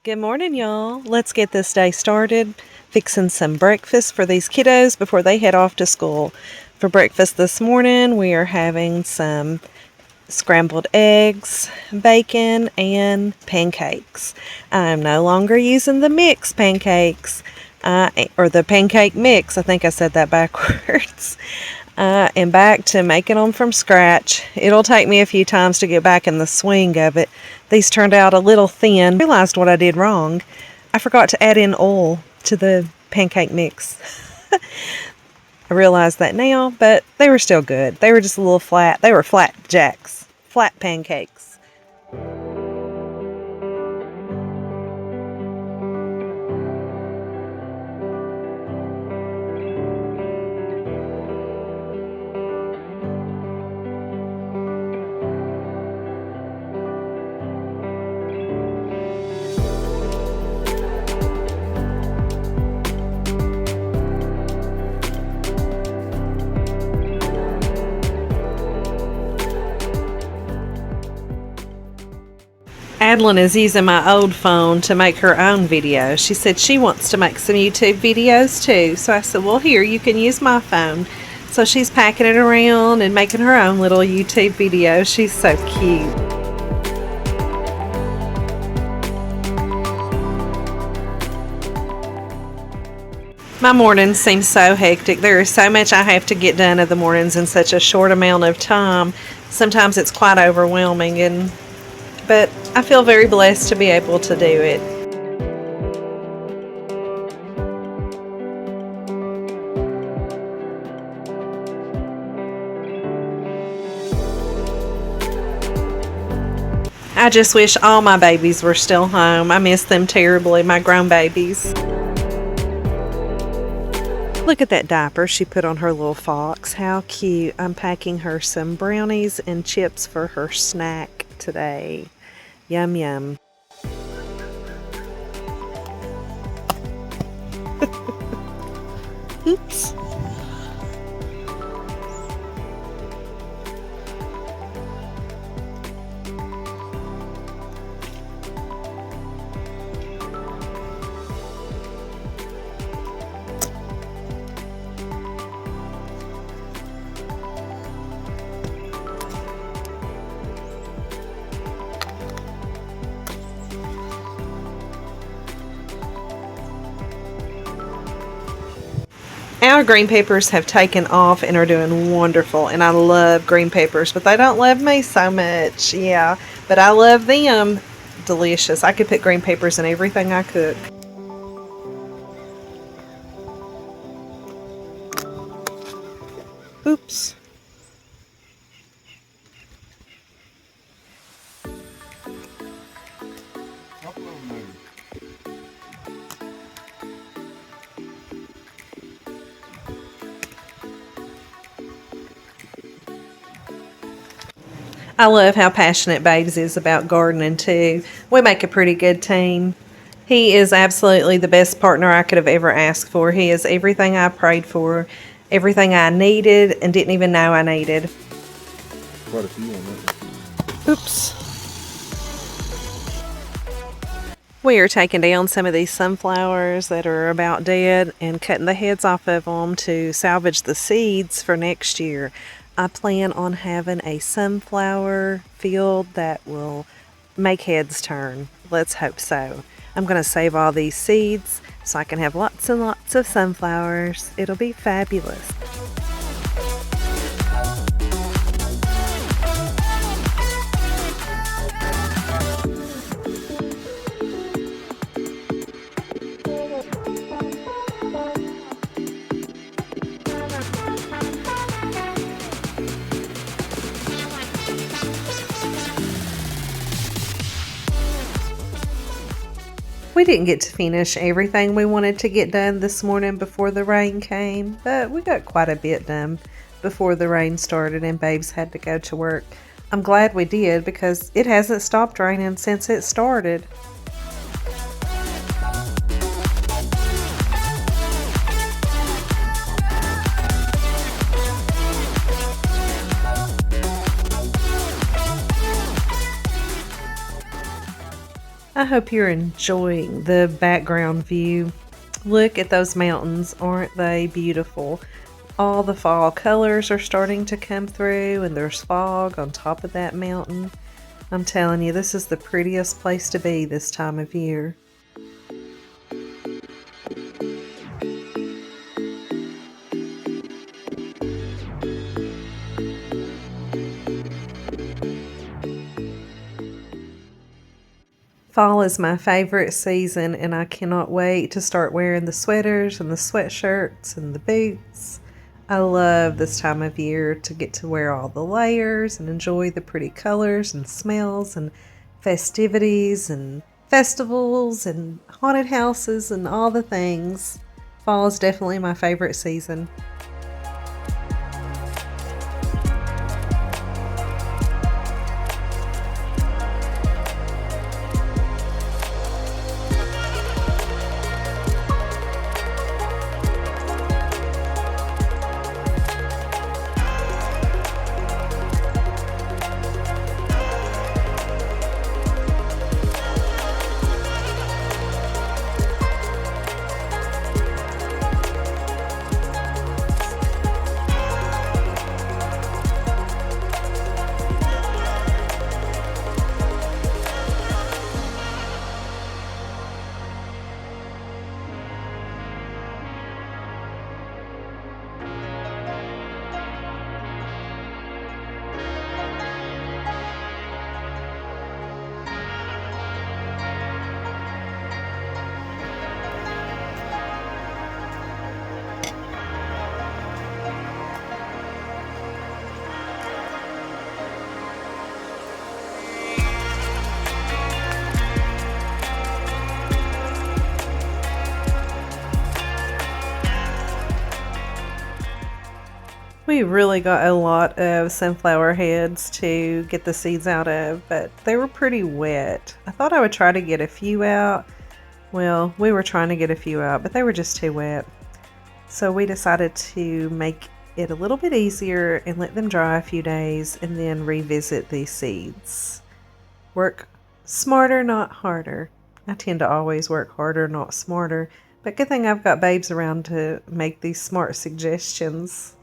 Good morning, y'all. Let's get this day started fixing some breakfast for these kiddos before they head off to school. For breakfast this morning, we are having some scrambled eggs, bacon, and pancakes. I'm no longer using the mix pancakes, or the pancake mix. I think I said that backwards. And back to making them from scratch. It'll take me a few times to get back in the swing of it. These turned out a little thin. I realized what I did wrong. I forgot to add in oil to the pancake mix. I realize that now, but they were still good. They were just a little flat. They were flat jacks, flat pancakes. Adeline is using my old phone to make her own videos. She said she wants to make some YouTube videos too. So I said, well, here, you can use my phone. So she's packing it around and making her own little YouTube video. She's so cute. My mornings seem so hectic. There is so much I have to get done of the mornings in such a short amount of time. Sometimes it's quite overwhelming, but I feel very blessed to be able to do it. I just wish all my babies were still home. I miss them terribly, my grown babies. Look at that diaper she put on her little fox. How cute. I'm packing her some brownies and chips for her snack today. Yum, yum. Oops. Our green peppers have taken off and are doing wonderful, and I love green peppers, but they don't love me so much. Yeah, but I love them. Delicious. I could put green peppers in everything I cook. Oops. I love how passionate Babes is about gardening too. We make a pretty good team. He is absolutely the best partner I could have ever asked for. He is everything I prayed for, everything I needed and didn't even know I needed. Quite a few on that one. Oops. We are taking down some of these sunflowers that are about dead and cutting the heads off of them to salvage the seeds for next year. I plan on having a sunflower field that will make heads turn. Let's hope so. I'm going to save all these seeds so I can have lots and lots of sunflowers. It'll be fabulous. We didn't get to finish everything we wanted to get done this morning before the rain came, but we got quite a bit done before the rain started and Babes had to go to work. I'm glad we did because it hasn't stopped raining since it started. I hope you're enjoying the background view. Look at those mountains, aren't they beautiful? All the fall colors are starting to come through, and there's fog on top of that mountain. I'm telling you, this is the prettiest place to be this time of year. Fall is my favorite season, and I cannot wait to start wearing the sweaters and the sweatshirts and the boots. I love this time of year to get to wear all the layers and enjoy the pretty colors and smells and festivities and festivals and haunted houses and all the things. Fall is definitely my favorite season. We really got a lot of sunflower heads to get the seeds out of, but they were pretty wet. I thought I would try to get a few out. Well, we were trying to get a few out, but they were just too wet. So we decided to make it a little bit easier and let them dry a few days and then revisit these seeds. Work smarter, not harder. I tend to always work harder, not smarter, but good thing I've got babes around to make these smart suggestions.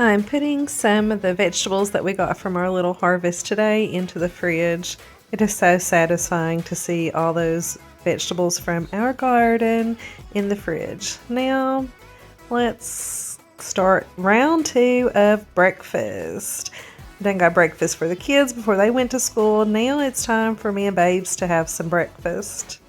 I'm putting some of the vegetables that we got from our little harvest today into the fridge. It is so satisfying to see all those vegetables from our garden in the fridge. Now, let's start round 2 of breakfast. Done got breakfast for the kids before they went to school. Now it's time for me and babes to have some breakfast.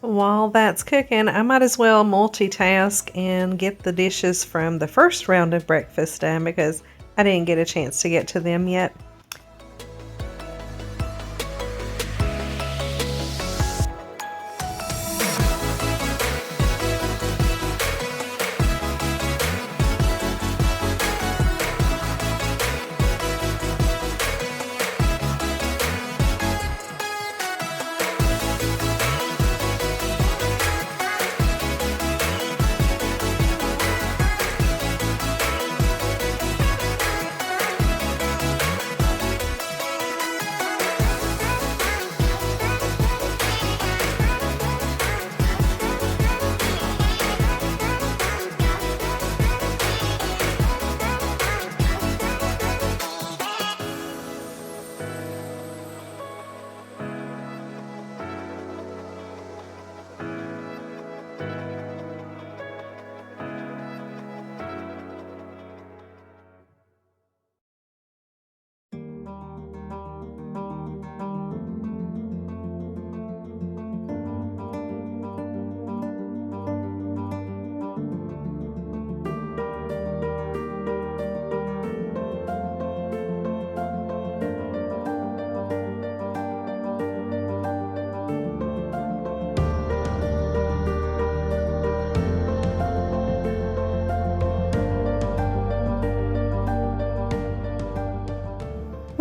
While that's cooking, I might as well multitask and get the dishes from the first round of breakfast done because I didn't get a chance to get to them yet.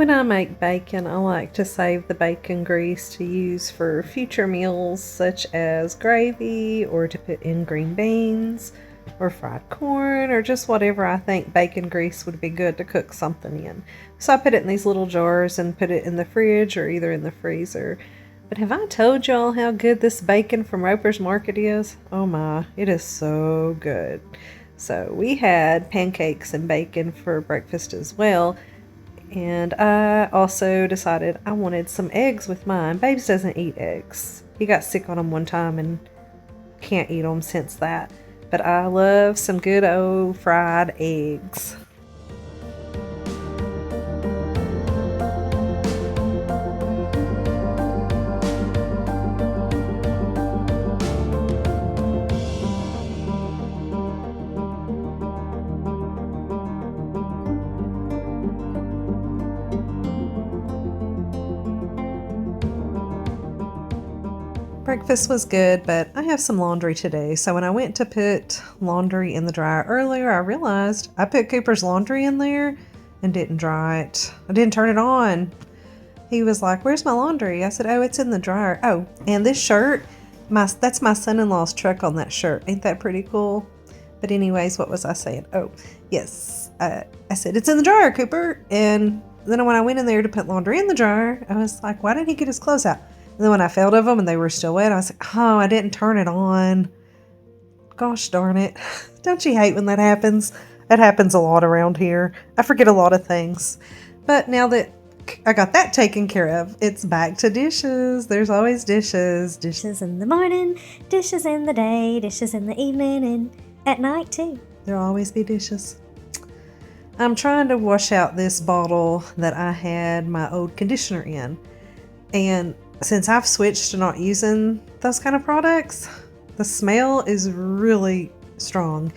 When I make bacon, I like to save the bacon grease to use for future meals such as gravy or to put in green beans or fried corn or just whatever I think bacon grease would be good to cook something in. So I put it in these little jars and put it in the fridge or either in the freezer. But have I told y'all how good this bacon from Roper's Market is? Oh my, it is so good. So we had pancakes and bacon for breakfast as well. And I also decided I wanted some eggs with mine. Babes doesn't eat eggs. He got sick on them one time and can't eat them since that. But I love some good old fried eggs. Breakfast was good, but I have some laundry today. So when I went to put laundry in the dryer earlier, I realized I put Cooper's laundry in there and didn't dry it. I didn't turn it on. He was like, "Where's my laundry?" I said, "Oh, it's in the dryer." Oh, and this shirt, that's my son-in-law's truck on that shirt. Ain't that pretty cool? But anyways, what was I saying? Oh, yes. I said, "It's in the dryer, Cooper." And then when I went in there to put laundry in the dryer, I was like, "Why didn't he get his clothes out?" And then when I felt of them and they were still wet, I was like, "Oh, I didn't turn it on. Gosh darn it." Don't you hate when that happens? That happens a lot around here. I forget a lot of things. But now that I got that taken care of, it's back to dishes. There's always dishes. Dishes in the morning, dishes in the day, dishes in the evening, and at night too. There'll always be dishes. I'm trying to wash out this bottle that I had my old conditioner in. And since I've switched to not using those kind of products, the smell is really strong.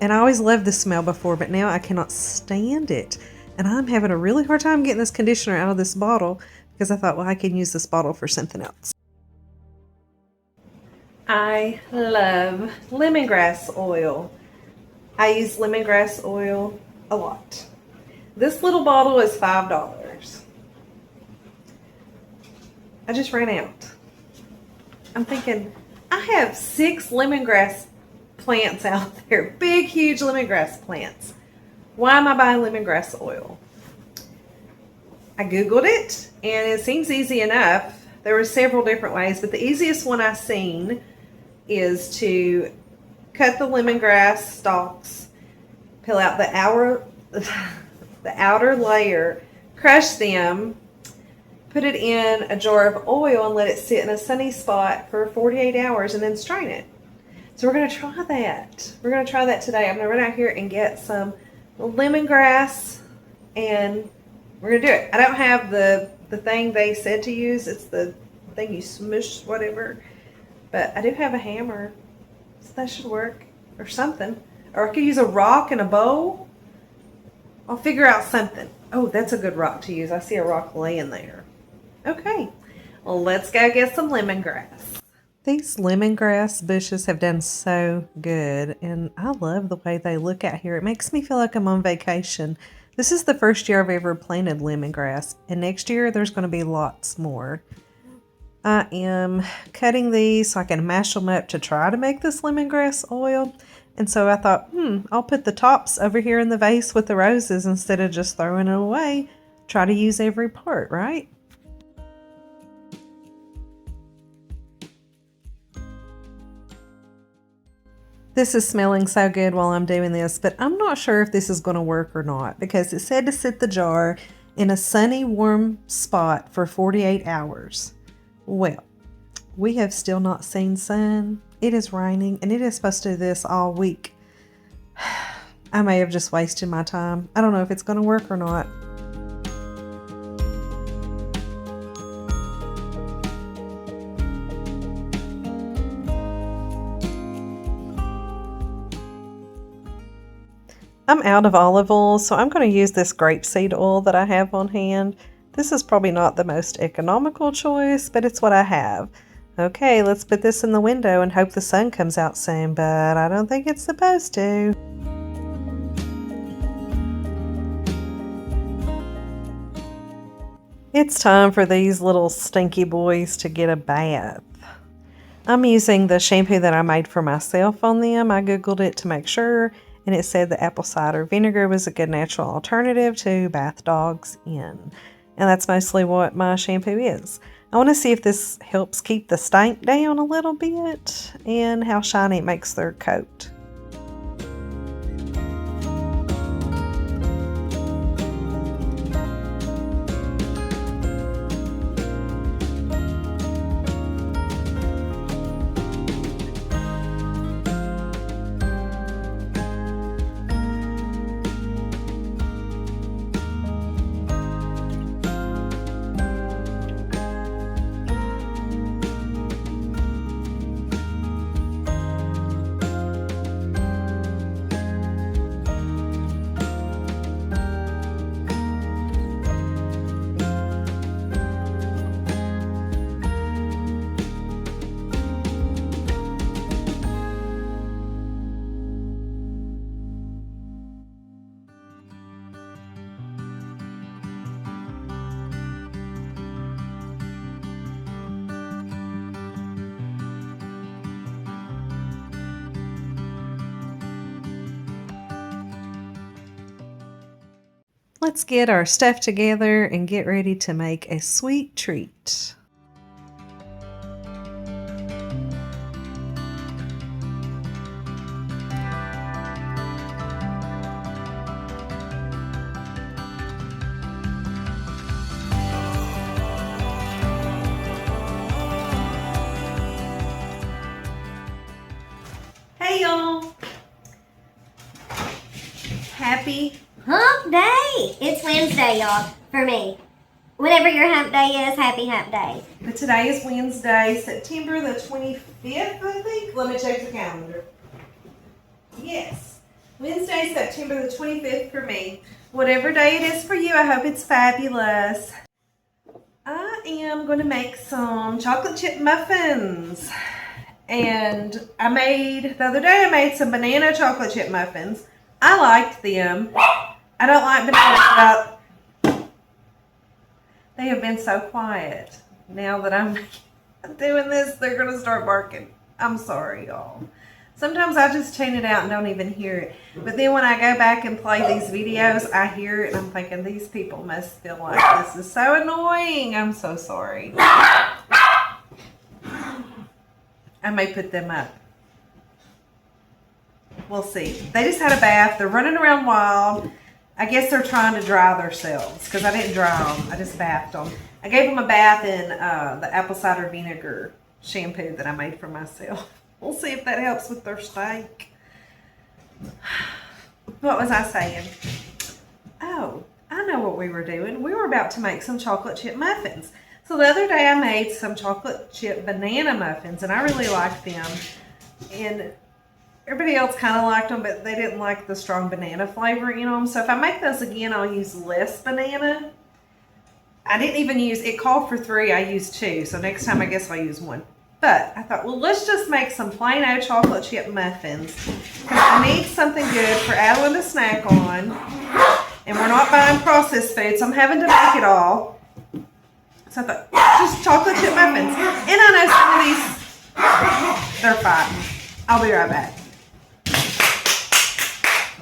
And I always loved the smell before, but now I cannot stand it. And I'm having a really hard time getting this conditioner out of this bottle because I thought, well, I can use this bottle for something else. I love lemongrass oil. I use lemongrass oil a lot. This little bottle is $5. I just ran out. I'm thinking, I have 6 lemongrass plants out there. Big, huge lemongrass plants. Why am I buying lemongrass oil? I Googled it, and it seems easy enough. There were several different ways, but the easiest one I've seen is to cut the lemongrass stalks, peel out the outer layer, crush them, put it in a jar of oil and let it sit in a sunny spot for 48 hours and then strain it. So we're going to try that. We're going to try that today. I'm going to run out here and get some lemongrass and we're going to do it. I don't have the thing they said to use. It's the thing you smush whatever. But I do have a hammer. So that should work. Or something. Or I could use a rock and a bowl. I'll figure out something. Oh, that's a good rock to use. I see a rock laying there. Okay, well, let's go get some lemongrass. These lemongrass bushes have done so good, and I love the way they look out here. It makes me feel like I'm on vacation. This is the first year I've ever planted lemongrass, and next year there's going to be lots more. I am cutting these so I can mash them up to try to make this lemongrass oil. And so I thought, I'll put the tops over here in the vase with the roses instead of just throwing it away. Try to use every part, right? This is smelling so good while I'm doing this, but I'm not sure if this is going to work or not because it said to sit the jar in a sunny, warm spot for 48 hours. Well, we have still not seen sun. It is raining and it is supposed to do this all week. I may have just wasted my time. I don't know if it's going to work or not. I'm out of olive oil, so I'm going to use this grapeseed oil that I have on hand. This is probably not the most economical choice, but it's what I have. Okay, let's put this in the window and hope the sun comes out soon, but I don't think it's supposed to. It's time for these little stinky boys to get a bath. I'm using the shampoo that I made for myself on them. I googled it to make sure, and it said the apple cider vinegar was a good natural alternative to bath dogs in. And that's mostly what my shampoo is. I want to see if this helps keep the stank down a little bit and how shiny it makes their coat. Let's get our stuff together and get ready to make a sweet treat. Hey y'all! Happy Hump day! It's Wednesday, y'all, for me. Whenever your hump day is, happy hump day. But today is Wednesday, September the 25th, I think. Let me check the calendar. Yes, Wednesday, September the 25th for me. Whatever day it is for you, I hope it's fabulous. I am going to make some chocolate chip muffins. And the other day I made some banana chocolate chip muffins. I liked them. I don't like bananas, but they have been so quiet. Now that I'm doing this, they're going to start barking. I'm sorry, y'all. Sometimes I just tune it out and don't even hear it. But then when I go back and play these videos, I hear it and I'm thinking, these people must feel like this is so annoying. I'm so sorry. I may put them up. We'll see. They just had a bath. They're running around wild. I guess they're trying to dry themselves because I didn't dry them. I just bathed them. I gave them a bath in the apple cider vinegar shampoo that I made for myself. We'll see if that helps with their stank. What was I saying? Oh, I know what we were doing. We were about to make some chocolate chip muffins. So the other day I made some chocolate chip banana muffins and I really liked them. And everybody else kind of liked them, but they didn't like the strong banana flavor in them. So if I make those again, I'll use less banana. I didn't even use, it called for 3, I used 2. So next time I guess I'll use 1. But I thought, well, let's just make some plain old chocolate chip muffins. Because I need something good for Adeline to snack on. And we're not buying processed food, so I'm having to make it all. So I thought, just chocolate chip muffins. And I know some of these, they're fighting. I'll be right back.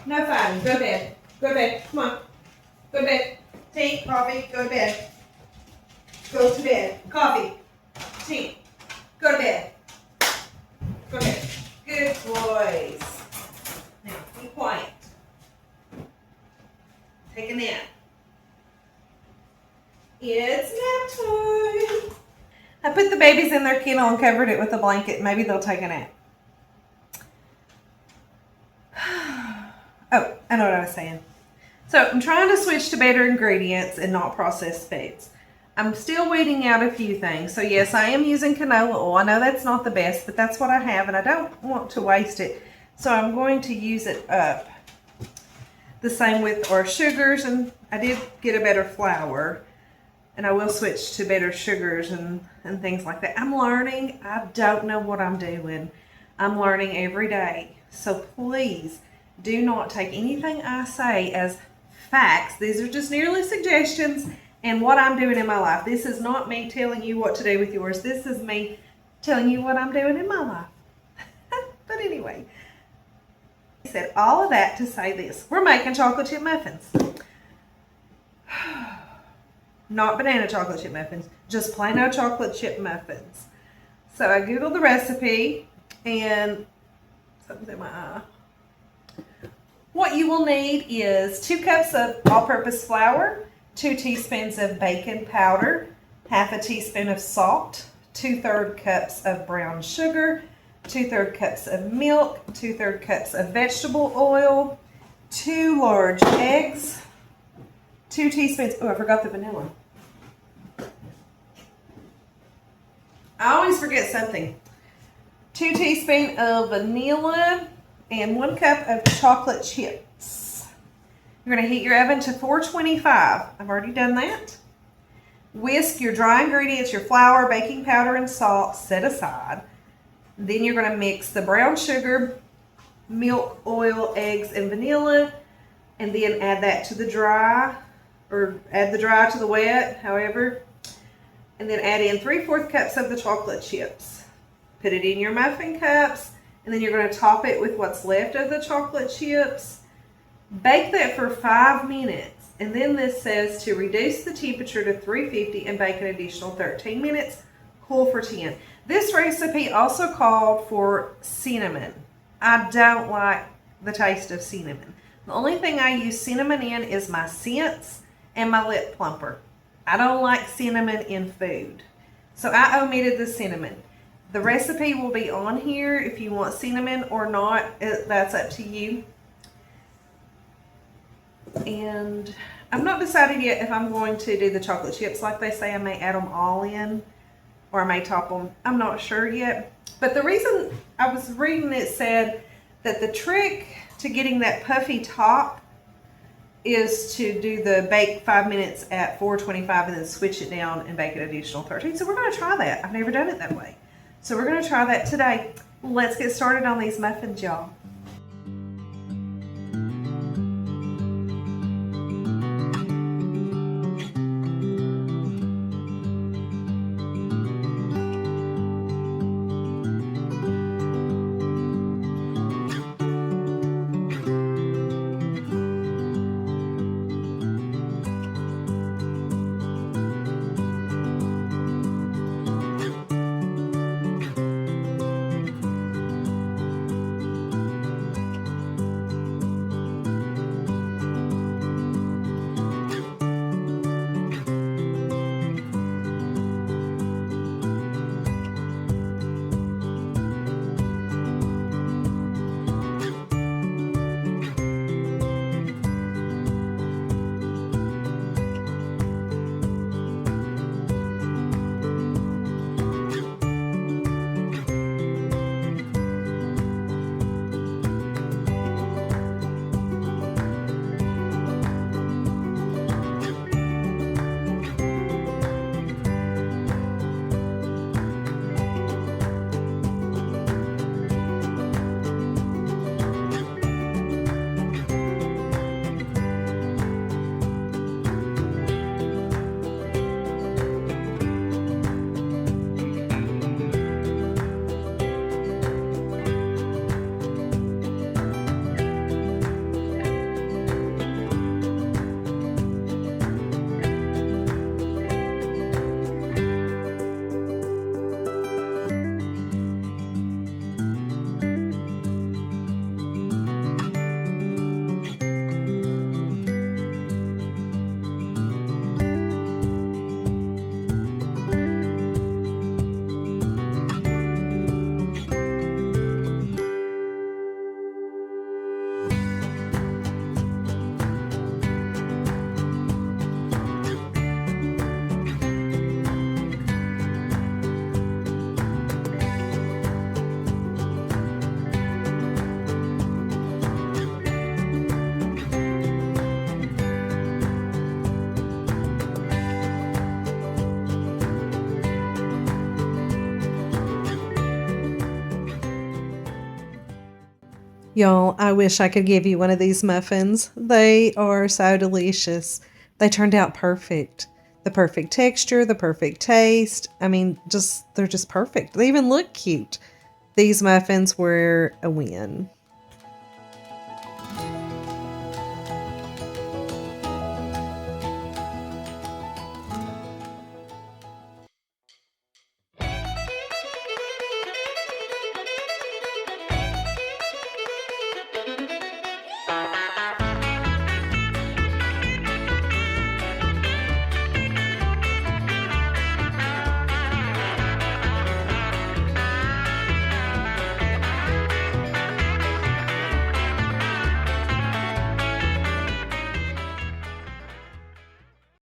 No fighting. Go to bed. Go to bed. Come on. Go to bed. Tea, coffee, go to bed. Go to bed. Coffee. Tea. Go to bed. Go to bed. Good boys. Now, be quiet. Take a nap. It's nap time. I put the babies in their kennel and covered it with a blanket. Maybe they'll take a nap. Oh, I know what I was saying. So I'm trying to switch to better ingredients and not processed foods. I'm still weeding out a few things. So yes, I am using canola oil. I know that's not the best, but that's what I have and I don't want to waste it. So I'm going to use it up. The same with our sugars, and I did get a better flour. And I will switch to better sugars and things like that. I'm learning. I don't know what I'm doing. I'm learning every day. So please do not take anything I say as facts. These are just nearly suggestions, and what I'm doing in my life. This is not me telling you what to do with yours. This is me telling you what I'm doing in my life. But anyway, I said all of that to say this. We're making chocolate chip muffins. Not banana chocolate chip muffins, just plain old chocolate chip muffins. So I Googled the recipe and something's in my eye. What you will need is 2 cups of all-purpose flour, 2 teaspoons of baking powder, half a teaspoon of salt, 2/3 cups of brown sugar, 2/3 cups of milk, 2/3 cups of vegetable oil, 2 large eggs, 2 teaspoons, oh, I forgot the vanilla. I always forget something. 2 teaspoons of vanilla and 1 cup of chocolate chips. You're going to heat your oven to 425. I've already done that. Whisk your dry ingredients, your flour, baking powder, and salt set aside. Then you're going to mix the brown sugar, milk, oil, eggs, and vanilla, and then add that to the dry, or add the dry to the wet, however. And then add in 3/4 cups of the chocolate chips. Put it in your muffin cups, and then you're going to top it with what's left of the chocolate chips. Bake that for 5 minutes, and then this says to reduce the temperature to 350 and bake an additional 13 minutes, cool for 10. This recipe also called for cinnamon. I don't like the taste of cinnamon. The only thing I use cinnamon in is my scents and my lip plumper. I don't like cinnamon in food, so I omitted the cinnamon. The recipe will be on here if you want cinnamon or not. That's up to you. And I've not decided yet if I'm going to do the chocolate chips like they say. I may add them all in, or I may top them. I'm not sure yet. But the reason I was reading it said that the trick to getting that puffy top is to do the bake 5 minutes at 425 and then switch it down and bake an additional 13. So we're going to try that. I've never done it that way. So we're going to try that today. Let's get started on these muffins, y'all. Y'all, I wish I could give you one of these muffins. They are so delicious. They turned out perfect. The perfect texture, the perfect taste. I mean, they're just perfect. They even look cute. These muffins were a win.